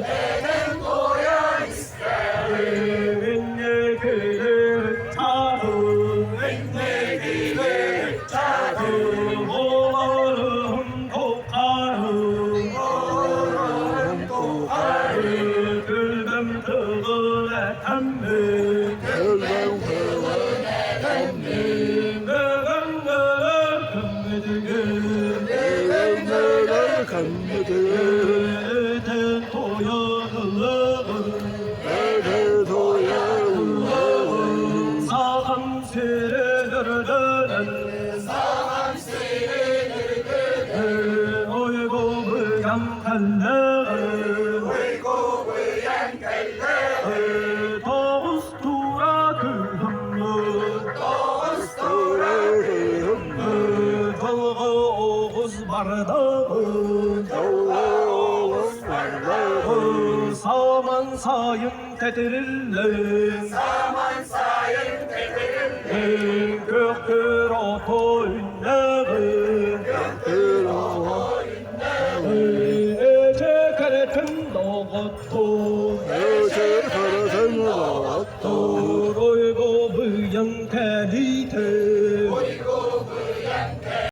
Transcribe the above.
Eden koyan isteği Enne gelir çağır Oğlarım kokarım Gülbem kığıl etemmi Eden toyanır Sağam sürülür Uygu buyan kalleği Doğuz tura kılımlı Dalga oğuz bardağı Saman sayın tetirirler Göktür oto ünleri Ece keretin doğuttu